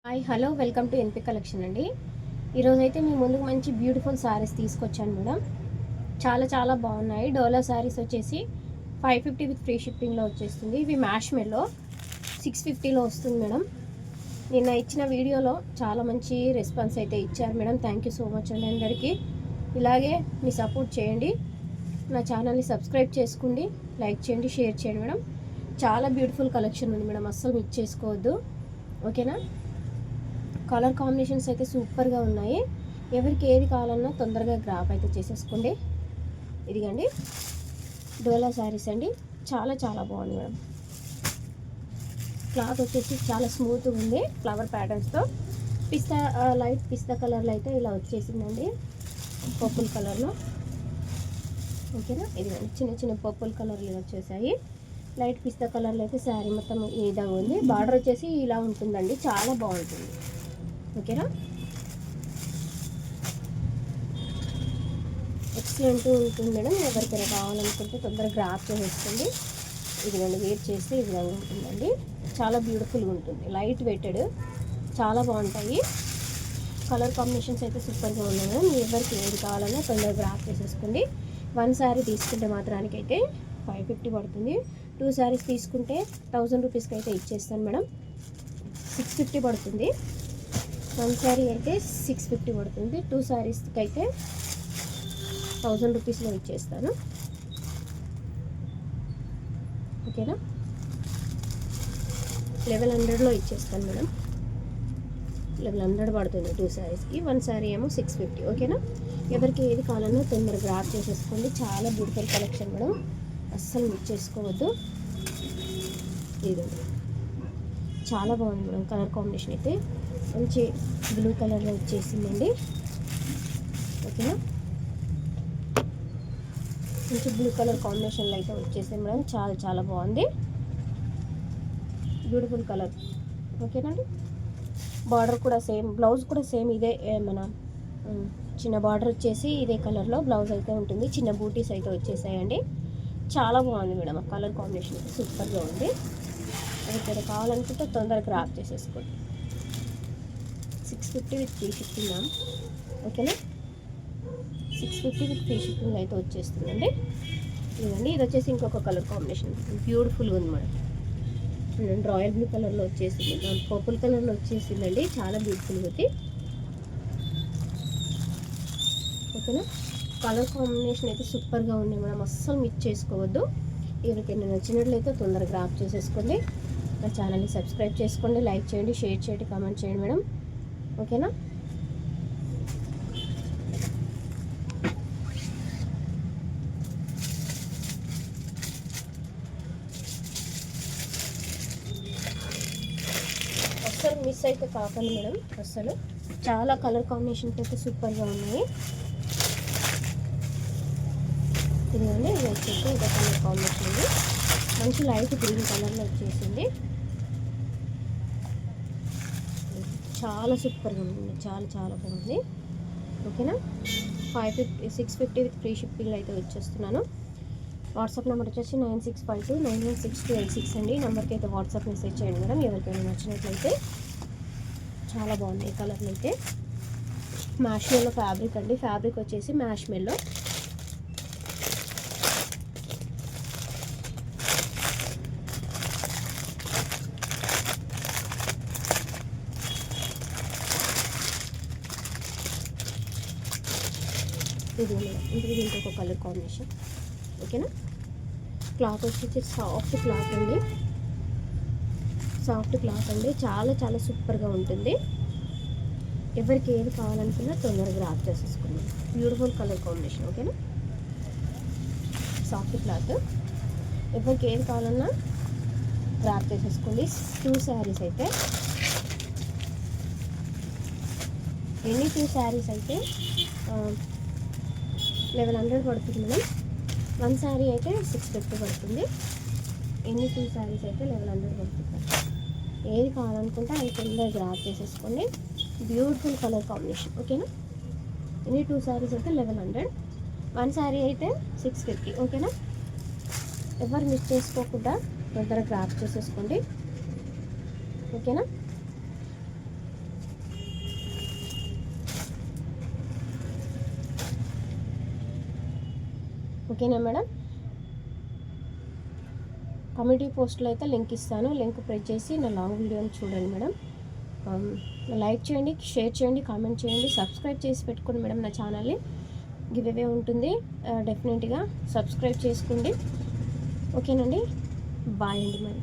Hi hello welcome to NP collection అండి. ఈరోజైతే మీ ముందుకు మంచి బ్యూటిఫుల్ శారీస్ తీసుకొచ్చాను మేడం. చాలా బాగున్నాయి. డోలా శారీస్ వచ్చేసి 550 విత్ ఫ్రీ షిప్పింగ్లో వచ్చేస్తుంది. ఇవి మ్యాష్ మెల్లో 650లో వస్తుంది మేడం. నిన్న ఇచ్చిన వీడియోలో చాలా మంచి రెస్పాన్స్ అయితే ఇచ్చారు madam. Thank you so much అండి అందరికీ. ఇలాగే మీ సపోర్ట్ చేయండి. నా ఛానల్ని సబ్స్క్రైబ్ చేసుకోండి, లైక్ చేయండి, షేర్ చేయండి మేడం. చాలా బ్యూటిఫుల్ కలెక్షన్ ఉంది మేడం, అస్సలు మిస్ చేసుకోవద్దు. ఓకేనా? కలర్ కాంబినేషన్స్ అయితే సూపర్గా ఉన్నాయి. ఎవరికి ఏది కావాలన్నా తొందరగా గ్రాప్ అయితే చేసేసుకోండి. ఇదిగండి డోలా శారీస్ అండి. చాలా బాగుంది మేడం. క్లాత్ వచ్చేసి చాలా స్మూత్గా ఉంది. ఫ్లవర్ ప్యాటర్న్స్తో లైట్ పిస్తా కలర్లో అయితే ఇలా వచ్చేసిందండి, పర్పుల్ కలర్లో. ఓకేనా? ఇదిగండి చిన్న పర్పుల్ కలర్లు వచ్చేసాయి. లైట్ పిస్తా కలర్లో అయితే శారీ మొత్తం ఈ విధంగా ఉంది. బార్డర్ వచ్చేసి ఇలా ఉంటుందండి, చాలా బాగుంటుంది. ఓకేనా? ఎక్సలెంట్ ఉంటుంది మేడం. ఎవరికైనా కావాలనుకుంటే తొందరగా గ్రాప్ చేసేస్తుంది. ఇది రెండు వేర్ చేస్తే ఈ విధంగా ఉంటుందండి. చాలా బ్యూటిఫుల్గా ఉంటుంది, లైట్ వెయిటెడ్, చాలా బాగుంటాయి. కలర్ కాంబినేషన్స్ అయితే సూపర్గా ఉన్నాయి మేడం. ఎవరికి ఏది కావాలన్నా తొందరగా గ్రాప్ చేసేసుకోండి. 1 శారీ తీసుకుంటే మాత్రానికి అయితే 550 పడుతుంది. 2 శారీస్ తీసుకుంటే 1000 రూపీస్కి అయితే ఇచ్చేస్తాను మేడం. 650 పడుతుంది. 1 శారీ అయితే 650 పడుతుంది. 2 శారీస్కి అయితే 1000 రూపీస్లో ఇచ్చేస్తాను. ఓకేనా? 1100లో ఇచ్చేస్తాను మేడం. 1100 పడుతుంది 2 శారీస్కి. 1 శారీ ఏమో 650. ఓకేనా? ఎవరికి ఏది కావాలన్నా తొందరగా గ్రాప్ చేసేసుకోండి. చాలా బ్యూటిఫుల్ కలెక్షన్ మేడం, అస్సలు మిస్ చేసుకోవద్దు. ఇది చాలా బాగుంది మేడం. కలర్ కాంబినేషన్ అయితే మంచి బ్లూ కలర్లో వచ్చేసిందండి. ఓకేనా? మంచి బ్లూ కలర్ కాంబినేషన్లో అయితే వచ్చేసింది మేడం. చాలా బాగుంది, బ్యూటిఫుల్ కలర్. ఓకేనండి? బార్డర్ కూడా సేమ్, బ్లౌజ్ కూడా సేమ్ ఇదే. మన చిన్న బార్డర్ వచ్చేసి ఇదే కలర్లో బ్లౌజ్ అయితే ఉంటుంది. చిన్న బూటీస్ అయితే వచ్చేసాయండి. చాలా బాగుంది మేడం. ఆ కలర్ కాంబినేషన్ అయితే సూపర్గా ఉంది. ఎవరికైనా కావాలనుకుంటే తొందరగా గ్రాప్ చేసేసుకోండి. 650 విత్ ఫ్రీ షిప్పింగ్ మ్యామ్. ఓకేనా? 650 విత్ ఫ్రీ షిప్పింగ్ అయితే వచ్చేస్తుందండి. ఇదండి. ఇది వచ్చేసి ఇంకొక కలర్ కాంబినేషన్, బ్యూటిఫుల్గా ఉంది మేడం. రాయల్ బ్లూ కలర్లో వచ్చేసింది, పర్పుల్ కలర్లో వచ్చేసిందండి. చాలా బ్యూటిఫుల్గా ఉంది. ఓకేనా? కలర్ కాంబినేషన్ అయితే సూపర్గా ఉంది మేడం, అస్సలు మిస్ చేసుకోవద్దు. ఎవరికైనా నచ్చినట్లయితే తొందరగా గ్రాప్ చేసేసుకోండి. నా ఛానల్ని సబ్స్క్రైబ్ చేసుకోండి, లైక్ చేయండి, షేర్ చేయండి, కామెంట్ చేయండి మేడం. ఓకేనా? అస్సలు మిస్ అయితే కాకండి మేడం. అస్సలు చాలా కలర్ కాంబినేషన్స్ అయితే సూపర్గా ఉన్నాయి. ఇదిగోండి, ఇది వచ్చేసి ఇదే కలర్ కాంబినేషన్ ఉంది. మంచి లైట్ గ్రీన్ కలర్లో వచ్చేసింది. చాలా సూపర్గా ఉంది, చాలా బాగుంది. ఓకేనా? 650 విత్ ఫ్రీ షిప్పింగ్ అయితే వచ్చేస్తున్నాను. వాట్సాప్ నెంబర్ వచ్చేసి 9652916286 అండి. నెంబర్కి అయితే వాట్సాప్ మెసేజ్ చేయండి మేడం. ఎవరికైనా నచ్చినట్లయితే. చాలా బాగుంది ఈ కలర్లు అయితే. మ్యాష్ మెల్లో ఫ్యాబ్రిక్ అండి. ఫ్యాబ్రిక్ వచ్చేసి మ్యాష్ మెల్లో. ఇది దీంట్లో ఒక కలర్ కాంబినేషన్. ఓకేనా? క్లాత్ వచ్చేసి సాఫ్ట్ క్లాత్ అండి, చాలా సూపర్గా ఉంటుంది. ఎవరికి ఏది కావాలనుకున్నా తొందరగా గ్రాప్ చేసేసుకోండి. Beautiful colour combination. ఓకేనా? సాఫ్ట్ క్లాత్, ఎవరికి ఏది కావాలన్నా గ్రాప్ చేసేసుకోండి. 2 శారీస్ అయితే, ఎన్ని 2 శారీస్ అయితే 1100 పడుతుంది మేడం. 1 శారీ అయితే 650 పడుతుంది. ఎన్ని 2 శారీస్ అయితే 1100 పడుతుంది. ఏది కావాలనుకుంటే అది తొందరగా గ్రాప్ చేసేసుకోండి. Beautiful colour combination. ఓకేనా? ఎన్ని 2 శారీస్ అయితే 1100, 1 శారీ అయితే 650. ఓకేనా? ఎవరు మిస్ చేసుకోకుండా తొందరగా గ్రాప్ చేసేసుకోండి. ఓకేనా? ఓకేనా మేడం? కమ్యూనిటీ పోస్ట్లో అయితే లింక్ ఇస్తాను, లింక్ ప్రెస్ చేసి నా లాంగ్ వీడియోని చూడండి మేడం. లైక్ చేయండి, షేర్ చేయండి, కామెంట్ చేయండి, సబ్స్క్రైబ్ చేసి పెట్టుకోండి మేడం నా ఛానల్ని. గివ్ అవే ఉంటుంది, డెఫినెట్గా సబ్స్క్రైబ్ చేసుకోండి. ఓకేనండి, బాయ్ అండి మరి.